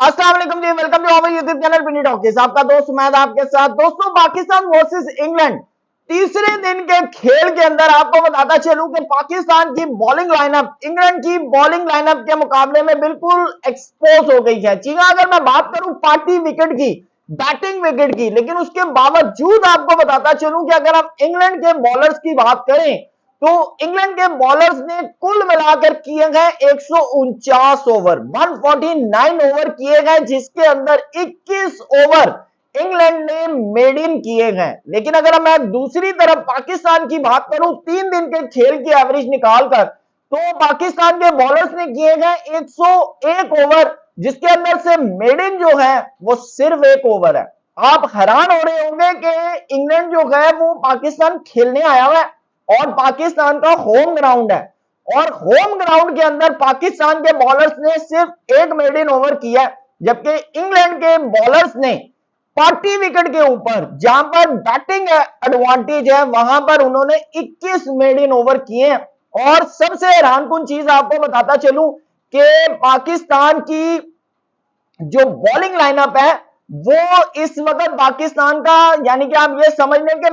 अस्सलाम वालेकुम जी, welcome to our YouTube channel Pini talkies. आपका दोस्त उमैद आपके साथ। दोस्तों, पाकिस्तान वर्सेस इंग्लैंड तीसरे दिन के खेल के अंदर आपको बताता चलूं कि पाकिस्तान की बॉलिंग लाइनअप इंग्लैंड की बॉलिंग लाइनअप के मुकाबले में बिल्कुल एक्सपोज हो गई है। जी हां, अगर मैं बात करूं पार्टी विकेट की, बैटिंग विकेट की, लेकिन उसके बावजूद आपको बताता चलूं कि अगर हम इंग्लैंड के बॉलर्स की बात करें तो इंग्लैंड के बॉलर्स ने कुल मिलाकर किए गए 149 ओवर, 149 ओवर किए गए, जिसके अंदर 21 ओवर इंग्लैंड ने मेड इन किए गए। लेकिन अगर मैं दूसरी तरफ पाकिस्तान की बात करूं, 3 दिन के खेल की एवरेज निकालकर, तो पाकिस्तान के बॉलर्स ने किए गए 101 ओवर, जिसके अंदर से मेड इन जो है वो सिर्फ 1 ओवर है। आप हैरान हो रहे होंगे कि इंग्लैंड जो है वो पाकिस्तान खेलने आया हुआ है और पाकिस्तान का होम ग्राउंड है, और होम ग्राउंड के अंदर पाकिस्तान के बॉलर्स ने सिर्फ 1 मेड इन ओवर किया, जबकि इंग्लैंड के बॉलर्स ने पार्टी विकेट के ऊपर, जहां पर बैटिंग एडवांटेज है, वहां पर उन्होंने 21 मेड इन ओवर किए हैं। और सबसे हैरानकुन चीज आपको बताता चलूं कि पाकिस्तान की जो बॉलिंग लाइनअप है वो इस वक्त पाकिस्तान का, यानी कि आप ये समझ लें कि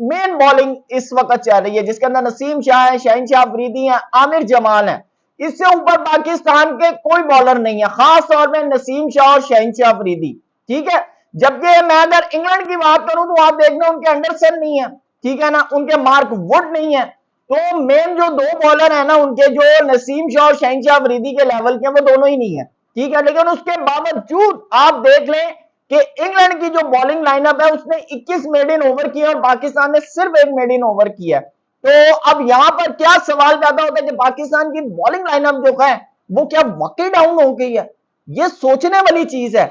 मेन बॉलिंग इस वक्त चल रही है, जिसके अंदर नसीम शाह है, शहनशाह अफरीदी है, आमिर जमाल है। इससे ऊपर पाकिस्तान के कोई बॉलर नहीं है, खास तौर पे नसीम शाह और शहनशाह अफरीदी। ठीक है, जबकि मैं अगर इंग्लैंड की बात करूं तो आप देखना उनके एंडरसन नहीं है, ठीक है ना, उनके मार्क वुड नहीं है। तो मेन जो दो बॉलर है ना उनके, जो नसीम शाह और शहनशाह अफरीदी के लेवल के, वो दोनों ही नहीं है। ठीक है, लेकिन उसके बावजूद आप देख लें कि इंग्लैंड की जो बॉलिंग लाइनअप है उसने 21 मेड इन ओवर किए और पाकिस्तान ने सिर्फ 1 मेड इन ओवर किया। तो अब यहां पर क्या सवाल पैदा होता है कि पाकिस्तान की बॉलिंग लाइनअप जो है वो क्या वाकई डाउन हो गई है? ये सोचने वाली चीज है।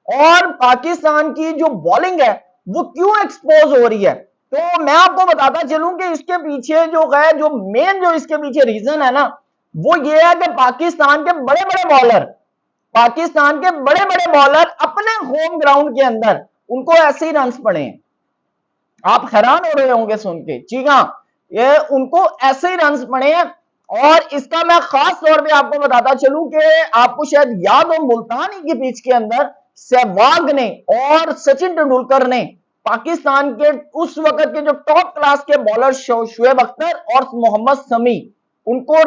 और पाकिस्तान की जो बॉलिंग है वो क्यों एक्सपोज हो रही है? तो मैं आपको बताता चलूं कि इसके पीछे जो है, जो मेन जो इसके पीछे रीजन है ना, वो ये है कि पाकिस्तान के बड़े बड़े बॉलर अपने होम ग्राउंड के अंदर उनको ऐसे ही रन्स पड़े हैं। आप हैरान हो रहे होंगे सुन के, जी हाँ, ये उनको ऐसे ही रन्स पड़े हैं। और इसका मैं खास तौर पे आपको बताता चलूं कि आपको शायद याद हो, मुल्तान की पिच के अंदर सहवाग ने और सचिन तेंदुलकर ने पाकिस्तान के उस वक्त के जो टॉप क्लास के बॉलर शुएब अख्तर और मोहम्मद शमी, उनको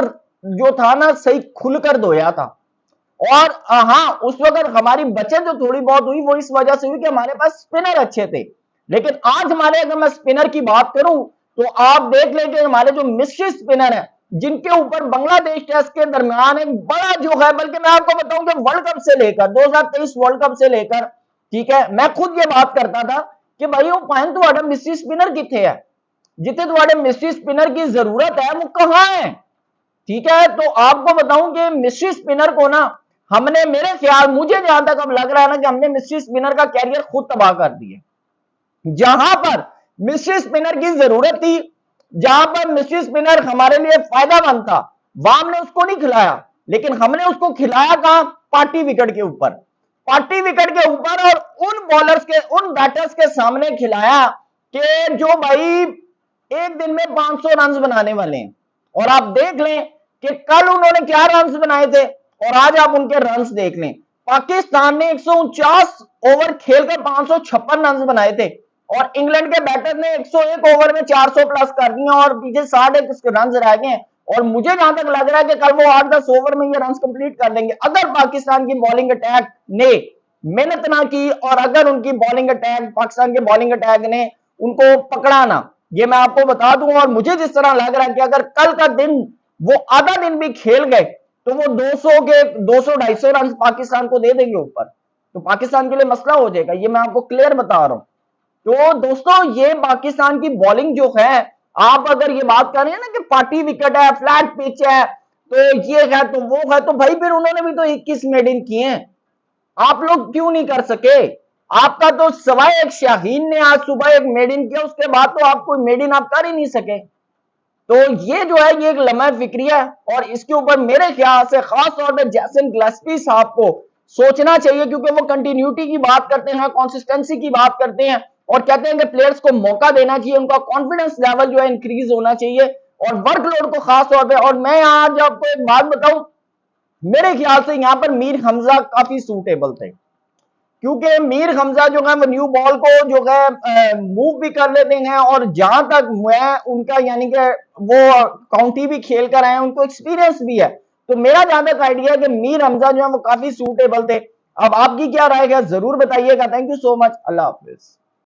जो था ना सही खुलकर धोया था। और हाँ, उस वक्त हमारी बचत जो थोड़ी बहुत हुई वो इस वजह से हुई कि हमारे पास स्पिनर अच्छे थे। लेकिन आज हमारे, अगर मैं स्पिनर की बात करूं तो आप देख लें कि हमारे जो मिस्ट्री स्पिनर है, जिनके ऊपर बांग्लादेश टेस्ट के दरमियान एक बड़ा जो है, बल्कि मैं आपको बताऊं कि वर्ल्ड कप से लेकर 2023 वर्ल्ड कप से लेकर, ठीक है, मैं खुद ये बात करता था कि भाई वो पाइन तो मिस्ट्री स्पिनर कितने है, जितने तुम्हारे मिस्ट्री स्पिनर की जरूरत है वो कहां है? ठीक है, तो आपको बताऊं कि मिस्ट्री स्पिनर को ना हमने, मेरे ख्याल, मुझे जहां तक अब लग रहा है ना कि हमने मिस्ट्री स्पिनर का कैरियर खुद तबाह कर दिया। जहां पर मिस्ट्री स्पिनर की जरूरत थी, जहां पर मिस्ट्री स्पिनर हमारे लिए फायदामंद था, वहां हमने उसको नहीं खिलाया, लेकिन हमने उसको खिलाया कहां? पार्टी विकेट के ऊपर, पार्टी विकेट के ऊपर, और उन बॉलर्स के, उन बैटर्स के सामने खिलाया कि जो भाई एक दिन में 500 रन बनाने वाले हैं। और आप देख लें कि कल उन्होंने क्या रन बनाए थे और आज आप उनके रन्स देख लें। पाकिस्तान ने 149 ओवर खेलकर 556 रन बनाए थे और इंग्लैंड के बैटर ने 101 ओवर में 400 प्लस कर दिए और पीछे 60 रन रह गए। और मुझे जहां तक लग रहा है कि कल वो 8-10 ओवर में ये रन कंप्लीट कर देंगे, अगर पाकिस्तान की बॉलिंग अटैक ने मेहनत ना की और अगर उनकी बॉलिंग अटैक, पाकिस्तान के बॉलिंग अटैक ने उनको पकड़ा ना। ये मैं आपको बता दूं, और मुझे जिस तरह लग रहा है कि अगर कल का दिन वो आधा दिन भी खेल गए तो वो 200-250 रन पाकिस्तान को दे देंगे ऊपर, तो पाकिस्तान के लिए मसला हो जाएगा। ये मैं आपको क्लियर बता रहा हूं। तो दोस्तों, ये पाकिस्तान की बॉलिंग जो है, आप अगर ये बात कर रहे हैं ना कि पार्टी विकेट है, फ्लैट पिच है, तो ये है तो वो है, तो भाई फिर उन्होंने भी तो 21 मेड इन किए हैं, आप लोग क्यों नहीं कर सके? आपका तो सवाए एक शाहीन ने आज सुबह एक मेड इन किया, उसके बाद तो आप कोई मेड इन आप कर ही नहीं सके। तो ये जो है ये एक लम्हा फिक्रिया है और इसके ऊपर मेरे ख्याल से खास तौर पे जैसन गिलेस्पी साहब को सोचना चाहिए, क्योंकि वो कंटिन्यूटी की बात करते हैं, कंसिस्टेंसी की बात करते हैं और कहते हैं कि प्लेयर्स को मौका देना चाहिए, उनका कॉन्फिडेंस लेवल जो है इंक्रीज होना चाहिए और वर्कलोड को खास तौर पे। और मैं आज आपको एक बात बताऊं मेरे ख्याल से यहां पर मीर हमजा काफी सूटेबल थे, क्योंकि मीर हमजा जो है वो न्यू बॉल को जो है मूव भी कर लेते हैं, और जहां तक मैं उनका यानी कि वो काउंटी भी खेल कर आए हैं, उनको एक्सपीरियंस भी है। तो मेरा जहां तक आइडिया है कि मीर हमजा जो है वो काफी सूटेबल थे। अब आपकी क्या राय है जरूर बताइएगा। Thank you so much. Allah Hafiz.